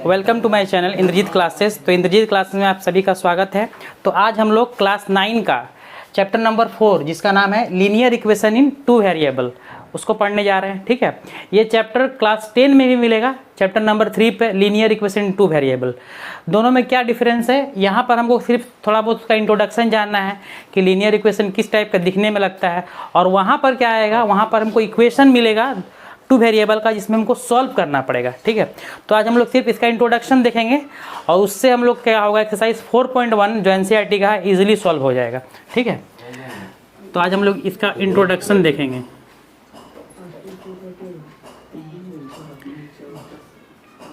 Welcome to my channel Indrajit classes. तो Indrajit classes में आप सभी का स्वागत है। तो आज हम लोग क्लास 9 का चैप्टर नंबर 4 जिसका नाम है linear equation in two variable उसको पढ़ने जा रहे हैं। ठीक है, ये चैप्टर क्लास 10 में भी मिलेगा। चैप्टर नंबर 3 पे linear equation in two variable, दोनों में क्या डिफरेंस है, यहाँ पर हमको सिर्फ थोड़ा बहुत उसका इंट्रोडक्शन जानना है कि लीनियर इक्वेशन किस टाइप का दिखने में लगता है, और वहाँ पर क्या आएगा, वहाँ पर हमको इक्वेशन मिलेगा टू वेरिएबल का जिसमें हमको सॉल्व करना पड़ेगा। ठीक है, तो आज हम लोग सिर्फ इसका इंट्रोडक्शन देखेंगे और उससे हम लोग क्या होगा, एक्सरसाइज 4.1 जो एनसीईआरटी का है इजीली सॉल्व हो जाएगा। ठीक है, तो आज हम लोग इसका इंट्रोडक्शन देखेंगे।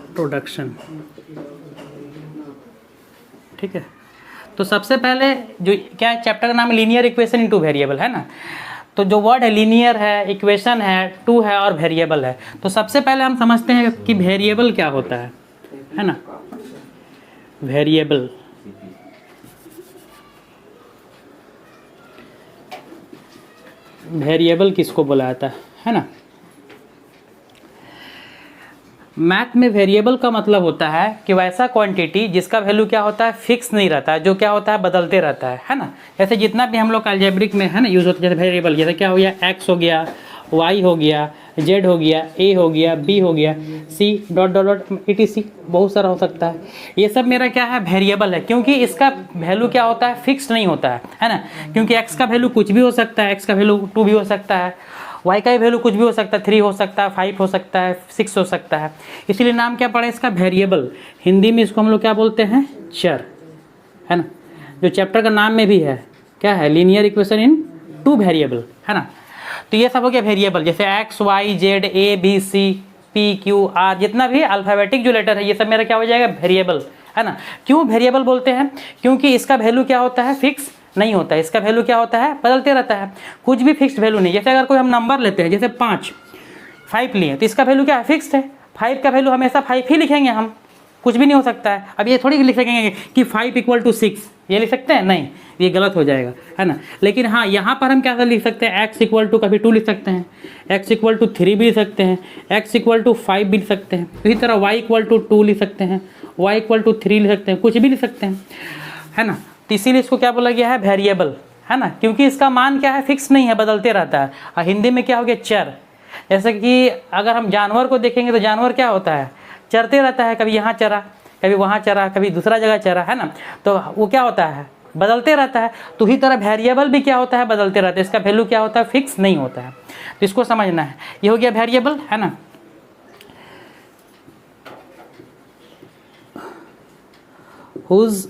इंट्रोडक्शन, ठीक है, तो सबसे पहले जो क्या है, चैप्टर का नाम linear equation in two variable है ना। तो जो वर्ड है लीनियर है, इक्वेशन है, टू है और वेरिएबल है। तो सबसे पहले हम समझते हैं कि वेरिएबल क्या होता है ना। वेरिएबल वेरिएबल किसको बोला जाता है ना। मैथ में वेरिएबल का मतलब होता है कि वैसा क्वांटिटी जिसका वैल्यू क्या होता है, फिक्स नहीं रहता है, जो क्या होता है, बदलते रहता है ना। जैसे जितना भी हम लोग अलजेब्रिक में है ना यूज़ होता है, जैसे वेरिएबल, जैसे क्या हो गया, एक्स हो गया, वाई हो गया, जेड हो गया, ए हो गया, बी हो गया, C dot dot dot ETC, बहुत सारा हो सकता है। ये सब मेरा क्या है, वेरिएबल है, क्योंकि इसका वैल्यू क्या होता है, फिक्स नहीं होता है ना। क्योंकि एक्स का वैल्यू कुछ भी हो सकता है, एक्स का वैल्यू 2 भी हो सकता है, वाई का वैल्यू कुछ भी हो सकता है, 3 हो सकता है, 5 हो सकता है, 6 हो सकता है। इसीलिए नाम क्या पड़ा इसका, वेरिएबल। हिंदी में इसको हम लोग क्या बोलते हैं, चर, है ना। जो चैप्टर का नाम में भी है, क्या है, linear equation in two variable, है ना। तो ये सब हो गया वेरिएबल, जैसे X Y Z A B C P Q R, जितना भी अल्फाबेटिक जो लेटर है ये सब मेरा क्या हो जाएगा, वेरिएबल, है ना। क्यों वेरिएबल बोलते हैं, क्योंकि इसका वैल्यू क्या होता है, फिक्स नहीं होता है। इसका वैल्यू क्या होता है, बदलते रहता है, कुछ भी फिक्स्ड वैल्यू नहीं। जैसे अगर कोई हम नंबर लेते हैं, जैसे 5 लिए, तो इसका वैल्यू क्या है, फिक्स्ड है। 5 का वैल्यू हमेशा 5 ही लिखेंगे हम, कुछ भी नहीं हो सकता है। अब ये थोड़ी लिख सकेंगे कि 5 = 6, ये लिख सकते हैं, नहीं, ये गलत हो जाएगा, है ना। लेकिन हाँ, यहाँ पर हम क्या लिख सकते हैं, x = कभी 2 लिख सकते हैं, x = 3 भी लिख सकते हैं, x = 5 भी लिख सकते हैं। इसी तरह y = 2 लिख सकते हैं, y = 3 लिख सकते हैं, कुछ भी लिख सकते हैं, है ना। तो इसीलिए इसको क्या बोला गया है, वेरिएबल, है ना, क्योंकि इसका मान क्या है, फिक्स नहीं है, बदलते रहता है। और हिंदी में क्या हो गया, चर। जैसे कि अगर हम जानवर को देखेंगे तो जानवर क्या होता है, चरते रहता है, कभी यहाँ चरा, कभी वहाँ चरा, कभी दूसरा जगह चरा, है ना। तो वो क्या होता है, बदलते रहता है। तो इसी तरह वेरिएबल भी क्या होता है, बदलते रहता है, इसका वैल्यू क्या होता है, फिक्स नहीं होता है। तो इसको समझना है। ये हो गया वेरिएबल, है ना। Whose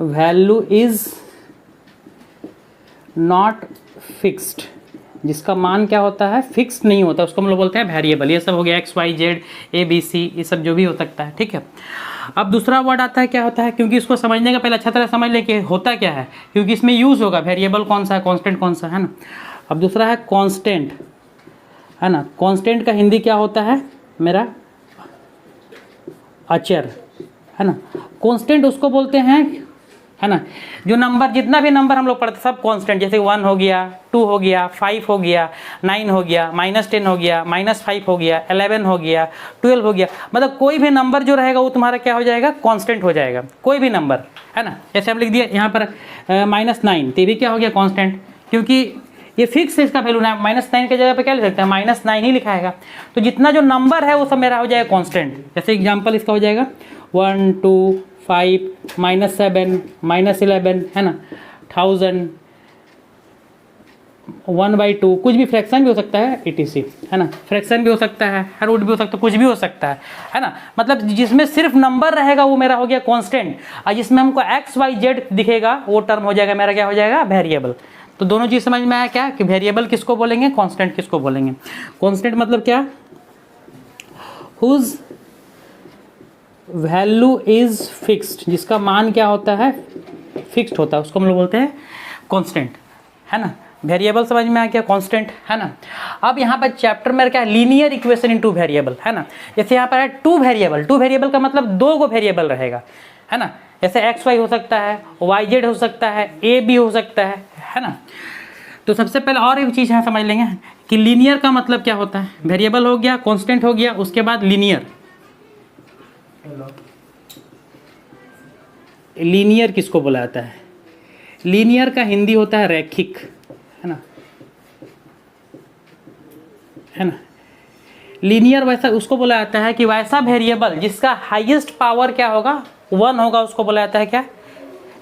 value is not fixed, जिसका मान क्या होता है, फिक्स नहीं होता, उसको हम लोग बोलते हैं वेरिएबल। ये सब हो गया X Y Z A B C, ये सब जो भी हो सकता है। ठीक है, अब दूसरा वर्ड आता है, क्या होता है, क्योंकि इसको समझने का पहले अच्छा तरह समझ लें कि होता क्या है, क्योंकि इसमें यूज़ होगा वेरिएबल कौन सा है, कांस्टेंट कौन सा है ना। अब दूसरा है कांस्टेंट, है ना। कांस्टेंट का हिंदी क्या होता है मेरा, अचर, है ना। कांस्टेंट उसको बोलते हैं, है ना, जो नंबर, जितना भी नंबर हम लोग पढ़ते सब कांस्टेंट, जैसे 1 हो गया, 2 हो गया, 5 हो गया, 9 हो गया, -10 हो गया, -5 हो गया, 11 हो गया, 12 हो गया, मतलब कोई भी नंबर जो रहेगा वो तुम्हारा क्या हो जाएगा, कांस्टेंट हो जाएगा, कोई भी नंबर, है ना। जैसे हम लिख दिए यहाँ पर -9, तो ये भी क्या हो गया, कांस्टेंट, क्योंकि ये फिक्स है, इसका वैल्यू ना, -9 के जगह पे क्या लिख सकते हैं, -9 ही लिखा है। तो जितना जो नंबर है वो सब मेरा हो जाएगा कांस्टेंट। जैसे एग्जांपल इसका हो जाएगा 1 2 5 -7 -11, है ना, 1000 1/2, कुछ भी फ्रैक्शन भी हो सकता है ETC, है ना। फ्रैक्शन भी हो सकता है, रूट भी हो सकता है, कुछ भी हो सकता है ना। मतलब जिसमें सिर्फ नंबर रहेगा वो मेरा हो गया कांस्टेंट, और जिसमें हमको एक्स वाई जेड दिखेगा वो टर्म हो जाएगा मेरा, क्या हो जाएगा, वेरिएबल। तो दोनों चीज़ समझ में आया क्या, कि वेरिएबल किसको बोलेंगे, कांस्टेंट किसको बोलेंगे। कांस्टेंट मतलब क्या, हुज वैल्यू इज फिक्स्ड, जिसका मान क्या होता है, फिक्स्ड होता है, उसको हम लोग बोलते हैं कांस्टेंट, है ना। वेरिएबल समझ में आ गया, कांस्टेंट, है ना। अब यहाँ पर चैप्टर में क्या है, linear equation in two variable, है ना। जैसे यहाँ पर है टू वेरिएबल का मतलब 2 वेरिएबल रहेगा, है ना। जैसे एक्स वाई हो सकता है, वाई जेड हो सकता है, ए बी हो सकता है ना। तो सबसे पहले और एक चीज़ यहाँ समझ लेंगे कि लीनियर का मतलब क्या होता है। वेरिएबल हो गया, कांस्टेंट हो गया, उसके बाद लीनियर। लीनियर किसको बोला जाता है? लीनियर का हिंदी होता है रैखिक, है ना, है ना। लीनियर वैसा उसको बोला जाता है कि वैसा वेरिएबल जिसका हाईएस्ट पावर क्या होगा, 1 होगा, उसको बोला जाता है क्या?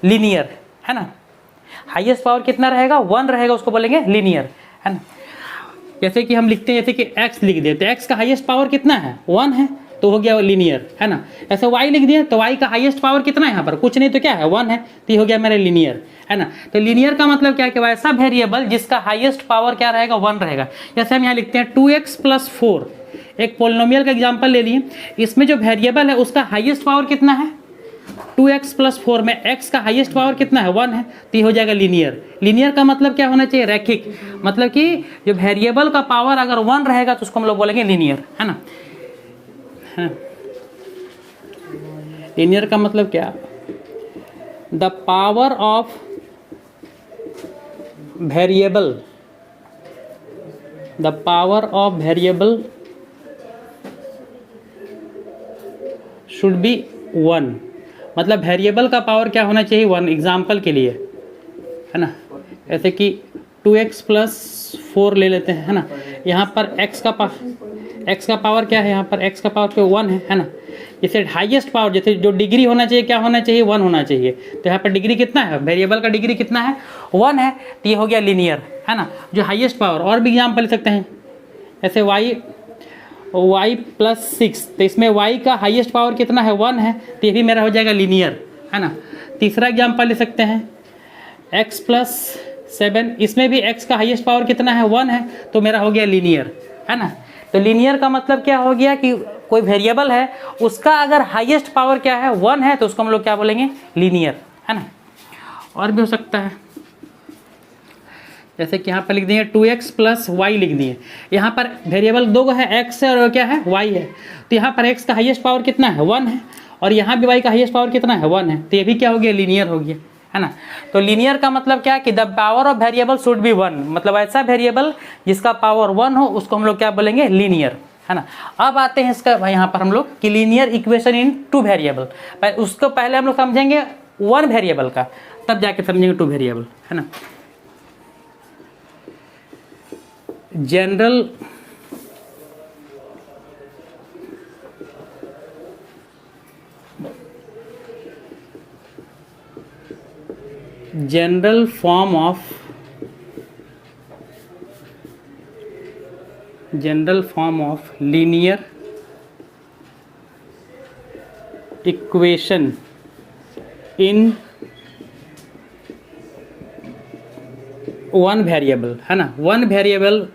लीनियर, है ना। हाईएस्ट पावर कितना रहेगा? 1 रहेगा, उसको बोलेंगे लीनियर, है ना। जैसे कि हम लिखते हैं, जैसे कि x लिख देते हैं, x का हाईएस्ट पावर कितना है? 1 है, तो हो गया लीनियर, है ना। ऐसे y लिख दिए तो y का हाईएस्ट पावर कितना है? यहाँ पर कुछ नहीं, तो क्या है? 1 है, तो ये हो गया मेरा लीनियर, है ना। तो लीनियर का मतलब क्या है कि वैसा वेरिएबल जिसका हाईएस्ट पावर क्या रहेगा? 1 रहेगा। जैसे हम यहाँ लिखते हैं 2x + 4, एक पोलिनोमियल का एग्जाम्पल ले लिए, इसमें जो वेरिएबल है उसका हाईएस्ट पावर कितना है? 2x + 4 में x का हाईएस्ट पावर कितना है? 1 है, तो ये हो जाएगा लीनियर। लीनियर का मतलब क्या होना चाहिए? रैखिक, मतलब कि जो वेरिएबल का पावर अगर 1 रहेगा तो उसको हम लोग बोलेंगे लीनियर, है ना। लीनियर का मतलब क्या? The power of variable, the power of variable should be 1, मतलब वेरिएबल का पावर क्या होना चाहिए? 1। एग्जाम्पल के लिए, है ना, जैसे कि 2x + 4 ले लेते हैं, है ना। यहाँ पर x का पावर क्या है? यहाँ पर x का पावर तो 1 है ना। जैसे हाईएस्ट पावर, जैसे जो डिग्री होना चाहिए, क्या होना चाहिए? 1 होना चाहिए। तो यहाँ पर डिग्री कितना है? वेरिएबल का डिग्री कितना है? 1 है, तो ये हो गया लीनियर, है ना, जो हाईएस्ट पावर। और भी एग्जाम्पल ले सकते हैं, जैसे y + 6, तो इसमें y का हाईएस्ट पावर कितना है? 1 है, तो ये भी मेरा हो जाएगा लीनियर, है ना। तीसरा एग्जाम्पल ले सकते हैं x + 7, इसमें भी x का हाईएस्ट पावर कितना है? 1 है, तो मेरा हो गया लीनियर, है ना। तो लीनियर का मतलब क्या हो गया कि कोई वेरिएबल है उसका अगर हाईएस्ट पावर क्या है? 1 है, तो उसको हम लोग क्या बोलेंगे? लीनियर, है ना। और भी हो सकता है, जैसे कि यहाँ पर लिख दिए 2x + y लिख दिए। यहाँ पर वेरिएबल 2 है, x है और क्या है? y है। तो यहाँ पर x का हाईएस्ट पावर कितना है? 1 है, और यहाँ भी y का हाईएस्ट पावर कितना है? 1 है, तो ये भी क्या हो गया? लीनियर हो गया, है ना। तो लीनियर का मतलब क्या है कि the power of variable should be 1, मतलब ऐसा वेरिएबल जिसका पावर 1 हो उसको हम लोग क्या बोलेंगे? लीनियर, है ना। अब आते हैं इसका यहाँ पर हम लोग कि लीनियर इक्वेशन इन 2 वेरिएबल। उसको पहले हम लोग समझेंगे 1 वेरिएबल का, तब जाके समझेंगे 2 वेरिएबल, है ना। General form of linear equation in 1 variable, है ना। 1 वेरिएबल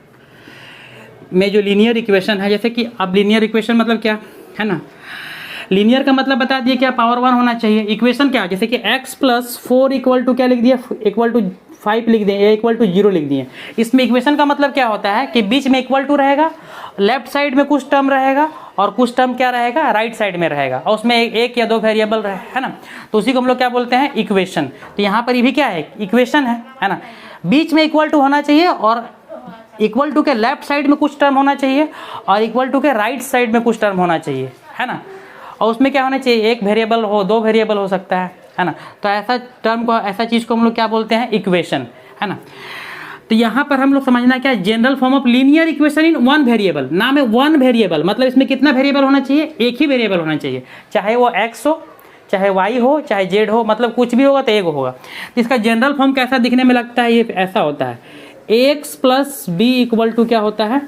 में जो लीनियर इक्वेशन है, जैसे कि अब लीनियर इक्वेशन मतलब क्या है ना, लीनियर का मतलब बता दिए क्या? पावर 1 होना चाहिए। इक्वेशन क्या? जैसे कि x + 4 = क्या लिख दिया? =5 लिख दें, या =0 लिख दिए। इसमें इक्वेशन का मतलब क्या होता है कि बीच में =2 रहेगा, लेफ्ट साइड में कुछ टर्म रहेगा और कुछ टर्म क्या रहेगा? राइट साइड में रहेगा, और उसमें एक या 2 वेरिएबल रहे, है ना। तो उसी को हम लोग क्या बोलते हैं? इक्वेशन। तो यहाँ पर ये भी क्या है? इक्वेशन है ना। बीच में =2 होना चाहिए, और =2 के लेफ्ट साइड में कुछ टर्म होना चाहिए, और =2 के राइट साइड में कुछ टर्म होना चाहिए, है ना। और उसमें क्या होना चाहिए? 1 वेरिएबल हो, 2 वेरिएबल हो सकता है ना। तो ऐसा टर्म को, ऐसा चीज़ को हम लोग क्या बोलते हैं? इक्वेशन, है ना। तो यहाँ पर हम लोग समझना क्या? General form of linear equation in 1 variable. नाम है 1 वेरिएबल, मतलब इसमें कितना वेरिएबल होना चाहिए? एक ही वेरिएबल होना चाहिए, चाहे वो x हो, चाहे y हो, चाहे z हो, मतलब कुछ भी होगा तो एक होगा। तो इसका जनरल फॉर्म कैसा दिखने में लगता है? ये ऐसा होता है, x + b = क्या होता है?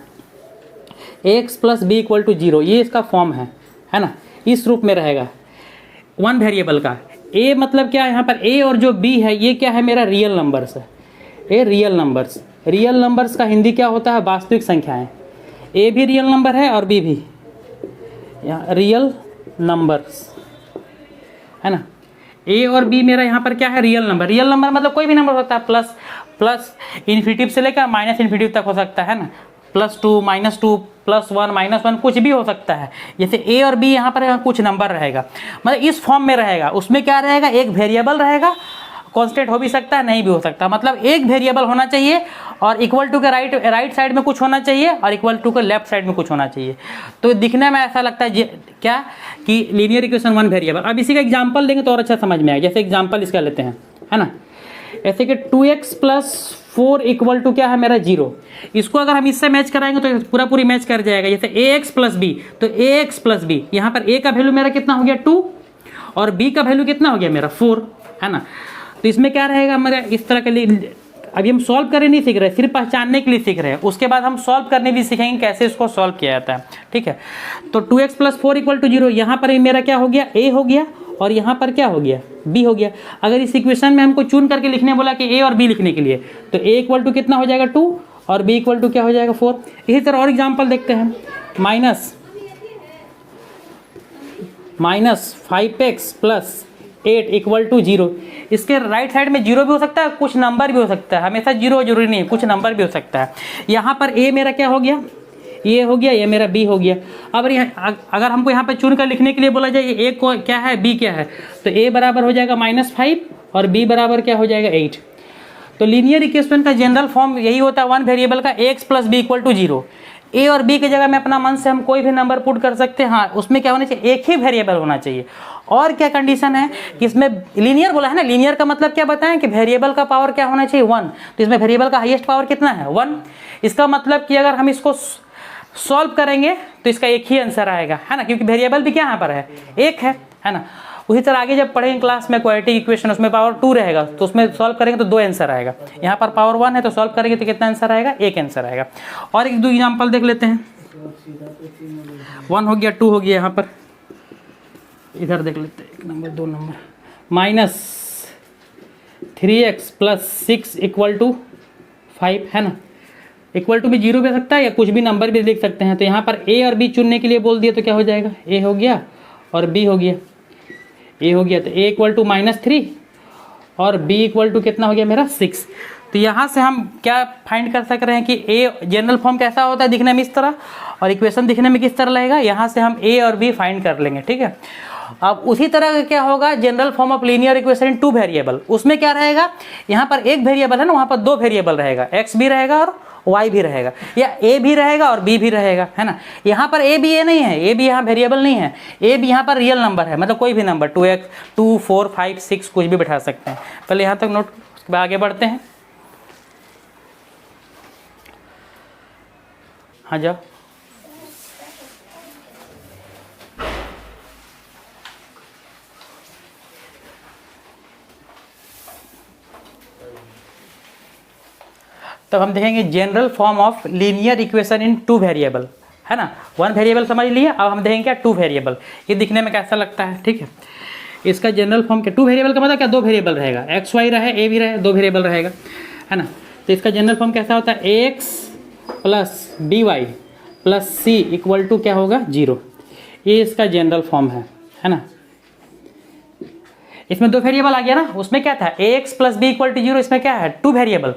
x + b = 0, ये इसका फॉर्म है ना। इस रूप में रहेगा 1 वेरिएबल का। a मतलब क्या है? यहाँ पर a और जो b है ये क्या है? मेरा रियल नंबर्स है। A real numbers, real numbers का हिंदी क्या होता है? वास्तविक संख्याएं। a भी रियल नंबर है और b भी, यहाँ रियल नंबर्स, है ना। a और b मेरा यहाँ पर क्या है? Real number. रियल नंबर मतलब कोई भी नंबर होता है, प्लस इन्फिनिटिव से लेकर माइनस इन्फिनिटिव तक हो सकता है ना। +2, -2, +1, -1 कुछ भी हो सकता है। जैसे a और b यहाँ पर कुछ नंबर रहेगा, मतलब इस फॉर्म में रहेगा। उसमें क्या रहेगा? एक वेरिएबल रहेगा, कांस्टेंट हो भी सकता है, नहीं भी हो सकता। मतलब एक वेरिएबल होना चाहिए और इक्वल टू के राइट साइड में कुछ होना चाहिए और इक्वल टू के लेफ्ट साइड में कुछ होना चाहिए। तो दिखने में ऐसा लगता है क्या कि लीनियर इक्वेशन वन वेरिएबल। अब इसी का एग्जाम्पल देंगे तो और अच्छा समझ में आएगा। जैसे एग्जाम्पल इसका लेते हैं, है ना, ऐसे कि 2x + 4 इक्वल टू क्या है मेरा 0। इसको अगर हम इससे मैच कराएंगे तो पूरी मैच कर जाएगा। जैसे ax + b, तो ax + b, यहाँ पर a का वैल्यू मेरा कितना हो गया 2 और b का वैल्यू कितना हो गया मेरा 4, है ना। तो इसमें क्या रहेगा मेरा इस तरह के लिए। अभी हम सॉल्व करने नहीं सीख रहे, सिर्फ पहचानने के लिए सीख रहे हैं। उसके बाद हम सॉल्व करने भी सीखेंगे कैसे इसको सॉल्व किया जाता है, ठीक है। तो 2x + 4 इक्वल टू 0, यहाँ पर मेरा क्या हो गया a हो गया और यहाँ पर क्या हो गया b हो गया। अगर इस इक्वेशन में हमको चुन करके लिखने बोला कि a और b लिखने के लिए, तो a इक्वल टू कितना हो जाएगा 2 और b इक्वल टू क्या हो जाएगा 4। इसी तरह और एग्जाम्पल देखते हैं, -5x + 8 इक्वल टू 0। इसके राइट साइड में 0 भी हो सकता है, कुछ नंबर भी हो सकता है, हमेशा 0 जरूरी नहीं है, कुछ नंबर भी हो सकता है। यहाँ पर a मेरा क्या हो गया, ये हो गया, ये मेरा b हो गया। अब अगर हमको यहाँ पे चुन कर लिखने के लिए बोला जाए a को क्या है b क्या है, तो a बराबर हो जाएगा -5 और b बराबर क्या हो जाएगा 8। तो लीनियर इक्वेशन का जनरल फॉर्म यही होता है वन वेरिएबल का, x + b equal to 0। a और b की जगह में अपना मन से हम कोई भी नंबर पुट कर सकते हैं। हाँ, उसमें क्या होना चाहिए, एक ही वेरिएबल होना चाहिए। और क्या कंडीशन है कि इसमें लीनियर बोला है ना, लीनियर का मतलब क्या बताएं कि वेरिएबल का पावर क्या होना चाहिए 1। तो इसमें वेरिएबल का हाईएस्ट पावर कितना है 1। इसका मतलब कि अगर हम इसको सॉल्व करेंगे तो इसका एक ही आंसर आएगा, है ना, क्योंकि वेरिएबल भी क्या यहाँ पर है, एक है ना। उसी तरह आगे जब पढ़ेंगे क्लास में क्वाड्रेटिक इक्वेशन, उसमें पावर 2 रहेगा, तो उसमें सॉल्व करेंगे तो 2 आंसर आएगा। यहाँ पर पावर 1 है तो सॉल्व करेंगे तो कितना आंसर आएगा, एक आंसर आएगा। और एक दो एग्जाम्पल देख लेते हैं। 1 हो गया, 2 हो गया, यहाँ पर इधर देख लेते हैं, 1 number 2 number, -3x + 6 equal to 5, है ना। इक्वल टू भी 0 भी हो सकता है या कुछ भी नंबर भी लिख सकते हैं। तो यहाँ पर a और b चुनने के लिए बोल दिया तो क्या हो जाएगा, a हो गया और b हो गया, a हो गया, तो a इक्वल टू -3 और b इक्वल टू कितना हो गया मेरा 6। तो यहाँ से हम क्या फाइंड कर सक रहे हैं कि a जनरल फॉर्म कैसा होता है दिखने में इस तरह, और इक्वेशन दिखने में किस तरह लगेगा, यहाँ से हम a और b फाइंड कर लेंगे, ठीक है। अब उसी तरह का क्या होगा general form of linear equation in 2 variable. उसमें क्या रहेगा, यहाँ पर एक वेरिएबल है ना, वहाँ पर 2 वेरिएबल रहेगा, x भी रहेगा और y भी रहेगा, या a भी रहेगा और b भी रहेगा, है ना। यहाँ पर a नहीं है, a यहाँ वेरिएबल नहीं है, a यहाँ पर रियल नंबर है, मतलब कोई भी नंबर 2x 2 4 5 6 कुछ भी बैठा सकते हैं। पहले यहाँ तक नोट, उसके बाद आगे बढ़ते हैं। हाँ जाओ। तब हम देखेंगे general form of linear equation in 2 variable, है ना। 1 वेरिएबल समझ लिया, अब हम देखेंगे क्या 2 वेरिएबल, ये दिखने में कैसा लगता है, ठीक है। इसका जनरल फॉर्म क्या, 2 वेरिएबल का मतलब क्या, 2 वेरिएबल रहेगा, एक्स वाई रहे, ए भी रहे, 2 वेरिएबल रहेगा, है ना। तो इसका जनरल फॉर्म कैसा होता है, ax + by + c equal to क्या होगा 0। ये इसका जनरल फॉर्म है ना। इसमें 2 वेरिएबल आ गया ना, उसमें क्या था ax + b इक्वल टू 0। इसमें क्या है 2 वेरिएबल,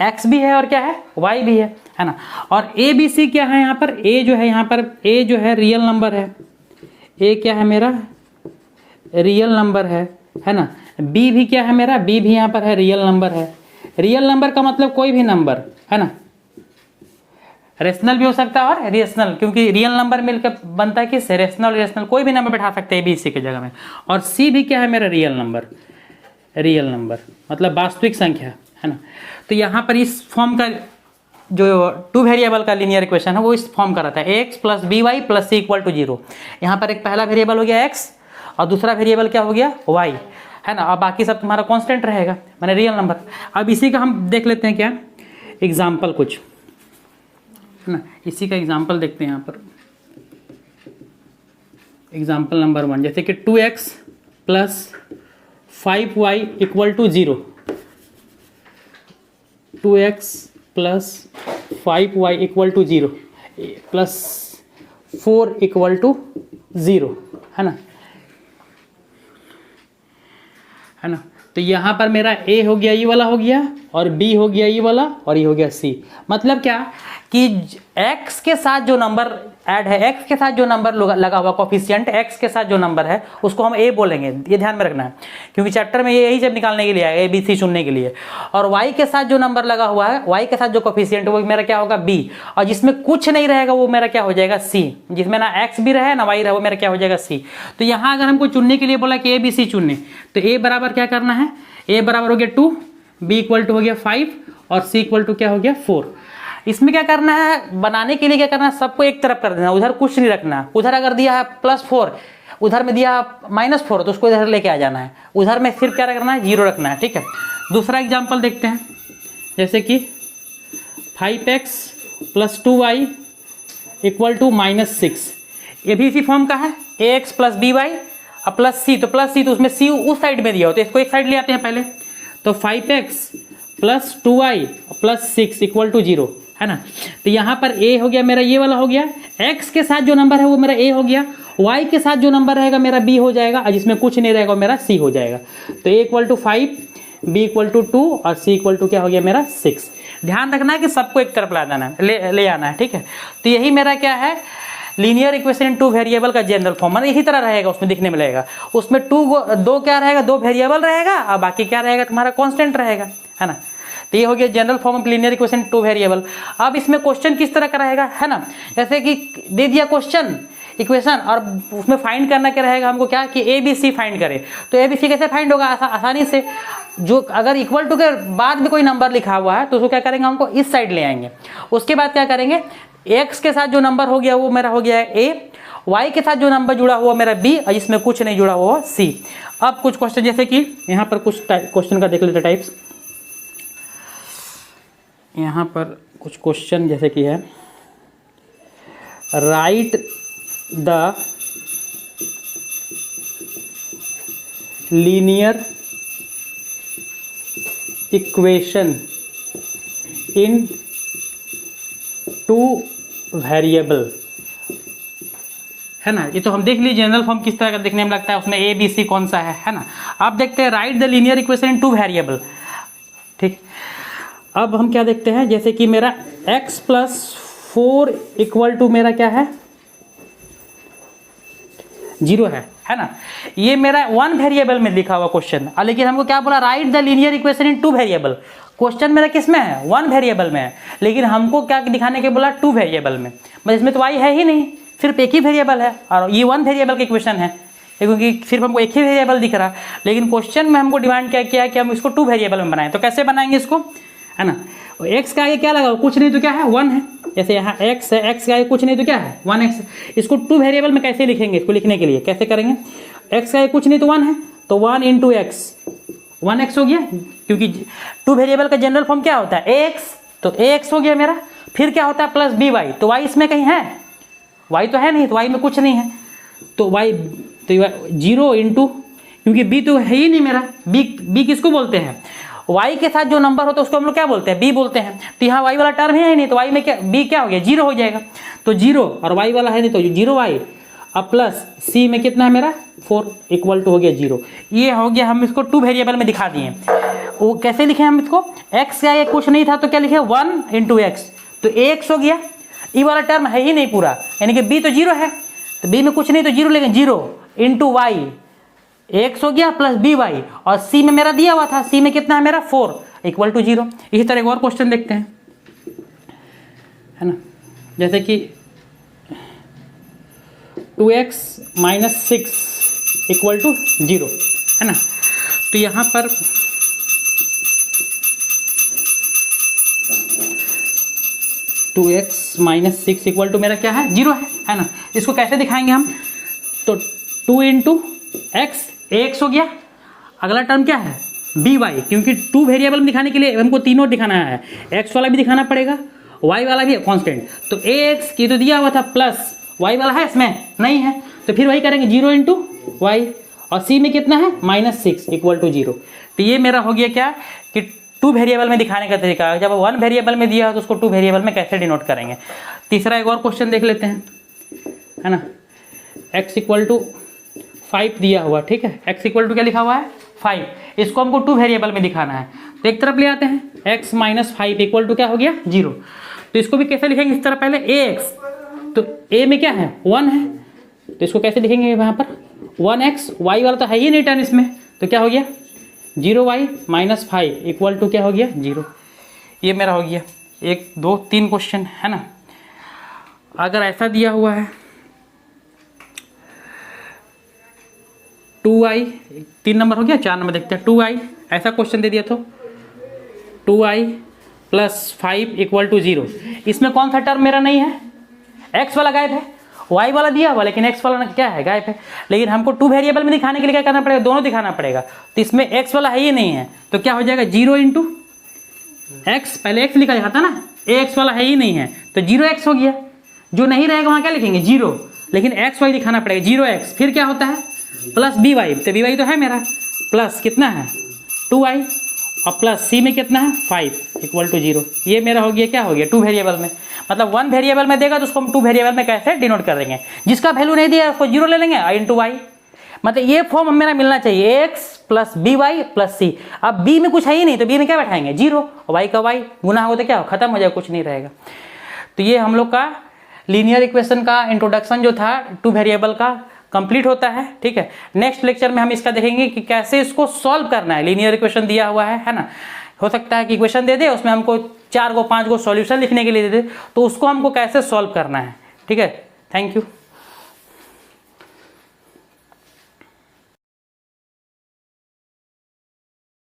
x भी है और क्या है y भी है ना। और a b c क्या है, यहाँ पर a जो है, यहाँ पर a जो है रियल नंबर है, a क्या है मेरा रियल नंबर है ना। b भी क्या है मेरा, b भी यहाँ पर है रियल नंबर है। रियल नंबर का मतलब कोई भी नंबर, है ना, रेशनल भी हो सकता है और रेशनल, क्योंकि रियल नंबर मिलकर बनता है किससे, रेशनल रेशनल, कोई भी नंबर बैठा सकते हैं ABC की जगह में। और C भी क्या है मेरा रियल नंबर मतलब वास्तविक संख्या, है ना। तो यहाँ पर इस फॉर्म का जो 2 वेरिएबल का लीनियर इक्वेशन है वो इस फॉर्म का रहता है, ax + by + c equal to 0। यहाँ पर एक पहला वेरिएबल हो गया x और दूसरा वेरिएबल क्या हो गया y, है ना। और बाकी सब तुम्हारा कांस्टेंट रहेगा, माने रियल नंबर। अब इसी का हम देख लेते हैं क्या एग्जाम्पल कुछ, है ना। इसी का एग्जाम्पल देखते हैं यहाँ पर, एग्जाम्पल नंबर 1, जैसे कि 2x + 5y equal to 0। 2x + 5y equal to 0 + 4 equal to 0, है ना। तो यहाँ पर मेरा a हो गया, ये वाला हो गया, और b हो गया ये वाला, और ये हो गया c। मतलब क्या कि x के साथ जो नंबर ऐड है, एक्स के साथ जो नंबर लगा हुआ कोफिशिएंट एक्स के साथ जो नंबर है उसको हम ए बोलेंगे, ये ध्यान में रखना है, क्योंकि चैप्टर में ये यही जब निकालने के लिए आएगा, ए बी सी चुनने के लिए। और वाई के साथ जो नंबर लगा हुआ है, वाई के साथ जो कोफिशिएंट वो मेरा क्या होगा बी, और जिसमें कुछ नहीं रहेगा वो मेरा क्या हो जाएगा सी, जिसमें ना एक्स भी रहे ना वाई रहे वो मेरा क्या हो जाएगा सी। तो यहाँ अगर हमको चुनने के लिए बोला कि ए बी सी चुनने, तो ए बराबर क्या करना है, ए बराबर हो गया 2, बी इक्वल टू हो गया 5 और सी इक्वल टू क्या हो गया 4। इसमें क्या करना है, बनाने के लिए क्या करना है, सबको एक तरफ कर देना, उधर कुछ नहीं रखना। उधर अगर दिया है +4, उधर में दिया -4 तो उसको इधर लेके आ जाना है, उधर में सिर्फ क्या रखना है 0 रखना है, ठीक है। दूसरा एग्जाम्पल देखते हैं, जैसे कि 5x + 2y = -6, ये भी इसी फॉर्म का है, ax + by और +c, तो +c तो उसमें c उस साइड में दिया हो तो इसको एक साइड ले आते हैं पहले। तो 5x + 2y + 6 = 0, है ना। तो यहाँ पर a हो गया मेरा, ये वाला हो गया, x के साथ जो नंबर है वो मेरा a हो गया, y के साथ जो नंबर रहेगा मेरा b हो जाएगा, और जिसमें कुछ नहीं रहेगा वो मेरा c हो जाएगा। तो a = 5, b = 2 और c = क्या हो गया मेरा 6। ध्यान रखना है कि सबको एक तरफ ला जाना है, ले आना है, ठीक है। तो यही मेरा क्या है, लीनियर इक्वेशन इन 2 वेरिएबल का जनरल फॉर्म, मतलब इसी तरह रहेगा, उसमें दिखने मिलेगा। उसमें दो क्या रहेगा, 2 वेरिएबल रहेगा और बाकी क्या रहेगा तुम्हारा कांस्टेंट रहेगा, है ना। तो ये हो गया general form of linear equation 2 variable. अब इसमें क्वेश्चन किस तरह का रहेगा, है ना, जैसे कि दे दिया क्वेश्चन इक्वेशन और उसमें फाइंड करना क्या रहेगा हमको, क्या कि ए बी सी फाइंड करे। तो ए बी सी कैसे फाइंड होगा, आसानी से, जो अगर इक्वल टू के बाद में कोई नंबर लिखा हुआ है तो उसको क्या करेंगे, हमको इस साइड ले आएंगे। उसके बाद क्या करेंगे, एक्स के साथ जो नंबर हो गया वो मेरा हो गया है ए, वाई के साथ जो नंबर जुड़ा हुआ मेरा बी, और इसमें कुछ नहीं जुड़ा हुआ सी। अब कुछ क्वेश्चन, जैसे कि यहाँ पर कुछ क्वेश्चन का देख लेते टाइप्स। यहाँ पर कुछ क्वेश्चन जैसे कि है, right the linear equation in 2 variable, है ना। ये तो हम देख लीजिए जनरल फॉर्म किस तरह का दिखने में लगता है, उसमें ए बी सी कौन सा है ना। आप देखते हैं right the linear equation in 2 variable, ठीक। अब हम क्या देखते हैं, जैसे कि मेरा x + 4 = मेरा क्या है 0 है ना। ये मेरा 1 वेरिएबल में लिखा हुआ क्वेश्चन, लेकिन हमको क्या बोला, right the linear equation in 2 variable. Question मेरा किस में है, 1 वेरिएबल में है, लेकिन हमको क्या दिखाने के बोला 2 वेरिएबल में, मतलब इसमें तो y है ही नहीं, सिर्फ एक ही वेरिएबल है, और ये 1 वेरिएबल की क्वेश्चन है, क्योंकि सिर्फ हमको एक ही वेरिएबल दिख रहा। लेकिन क्वेश्चन में हमको डिमांड क्या किया कि हम इसको 2 वेरिएबल में बनाएं। तो कैसे बनाएंगे इसको, है ना। x का आगे क्या लगा, कुछ नहीं तो क्या है 1 है, जैसे यहाँ x है, x का आगे कुछ नहीं तो क्या है 1x। इसको 2 वेरिएबल में कैसे लिखेंगे, इसको लिखने के लिए कैसे करेंगे, x का आगे कुछ नहीं तो 1 है, तो 1 × x, 1x हो गया, क्योंकि 2 वेरिएबल का जनरल फॉर्म क्या होता है ax, तो ax हो गया मेरा। फिर क्या होता है +by, तो y इसमें कहीं है, y तो है नहीं, तो y में कुछ नहीं है, तो y तो 0 × क्योंकि b तो है ही नहीं मेरा, b किसको बोलते हैं, y के साथ जो नंबर होता है उसको हम लोग क्या बोलते हैं, b बोलते हैं। तो यहाँ y वाला टर्म है ही नहीं, तो y में क्या b क्या हो गया 0 हो जाएगा, तो 0 और y वाला है नहीं तो 0y, अब प्लस c में कितना है मेरा 4 = हो गया 0। ये हो गया, हम इसको 2 वेरिएबल में दिखा दिए। वो कैसे लिखे हम इसको, x का ये कुछ नहीं था तो क्या लिखे 1 × x, तो ax हो गया, ई वाला टर्म है ही नहीं पूरा, यानी कि b तो 0 है, तो b में कुछ नहीं तो 0 लेकिन 0 × y, x हो गया +by, और c में मेरा दिया हुआ था, c में कितना है मेरा 4 = 0। इसी तरह एक और क्वेश्चन देखते हैं, है ना, जैसे कि 2x - 6 = 0, है ना। तो यहाँ पर टू एक्स - 6 = मेरा क्या है 0 है ना। इसको कैसे दिखाएंगे हम, तो 2 × x, ax हो गया, अगला टर्म क्या है by, क्योंकि 2 वेरिएबल में दिखाने के लिए हमको तीनों दिखाना है, x वाला भी दिखाना पड़ेगा, y वाला भी कांस्टेंट। तो ax की तो दिया हुआ था, प्लस y वाला है इसमें नहीं है, तो फिर वही करेंगे 0 × y, और c में कितना है -6 = 0। तो ये मेरा हो गया क्या कि 2 वेरिएबल में दिखाने का तरीका। जब 1 वेरिएबल में दिया हो तो उसको 2 वेरिएबल में कैसे डिनोट करेंगे। तीसरा एक और क्वेश्चन देख लेते हैं, है ना। x = 5 दिया हुआ, ठीक है, x = क्या लिखा हुआ है 5, इसको हमको 2 वेरिएबल में दिखाना है, तो एक तरफ ले आते हैं, x - 5 = क्या हो गया 0। तो इसको भी कैसे लिखेंगे, इस तरह पहले ax तो ए में क्या है 1 है, तो इसको कैसे लिखेंगे वहाँ पर 1x, y वाला तो है ही नहीं टर्म इसमें, तो क्या हो गया 0y माइनस 5 इक्वल टू क्या हो गया 0। ये मेरा हो गया 1 2 3 क्वेश्चन है ना। अगर ऐसा दिया हुआ है 2i, 3 नंबर हो गया, 4 नंबर देखते हैं 2i, ऐसा क्वेश्चन दे दिया तो 2i प्लस 5 इक्वल टू 0। इसमें कौन सा टर्म मेरा नहीं है, x वाला गायब है, y वाला दिया हुआ लेकिन x वाला क्या है गायब है। लेकिन हमको 2 वेरिएबल में दिखाने के लिए क्या करना पड़ेगा, दोनों दिखाना पड़ेगा, तो इसमें x वाला है ही नहीं है, तो क्या हो जाएगा 0 इंटू एक्स, पहले x लिखा था ना, x वाला है ही नहीं है तो 0x हो गया, जो नहीं रहेगा वहाँ क्या लिखेंगे 0, लेकिन x y दिखाना पड़ेगा 0x, फिर क्या होता है प्लस बी वाई, तो बी वाई तो है मेरा, प्लस कितना है 2i और प्लस c में कितना है 5 इक्वल टू 0। ये मेरा हो गया क्या हो गया 2 वेरिएबल में, मतलब 1 वेरिएबल में देगा तो उसको हम 2 वेरिएबल में कैसे डिनोट कर देंगे, जिसका वैल्यू नहीं दिया उसको 0 ले लेंगे i इंटू वाई, मतलब ये फॉर्म मेरा मिलना चाहिए x plus b y plus c. अब b में कुछ है ही नहीं तो b में क्या बैठाएंगे 0, और y का y गुना हो तो क्या हो खत्म हो जाएगा, कुछ नहीं रहेगा। तो ये हम लोग का लीनियर इक्वेशन का इंट्रोडक्शन जो था 2 वेरिएबल का कंप्लीट होता है। ठीक है, नेक्स्ट लेक्चर में हम इसका देखेंगे कि कैसे इसको सॉल्व करना है। लीनियर इक्वेशन दिया हुआ है ना, हो सकता है कि इक्वेशन दे दे उसमें हमको 4 को 5 को सॉल्यूशन लिखने के लिए दे दे, तो उसको हमको कैसे सॉल्व करना है। ठीक है, थैंक यू।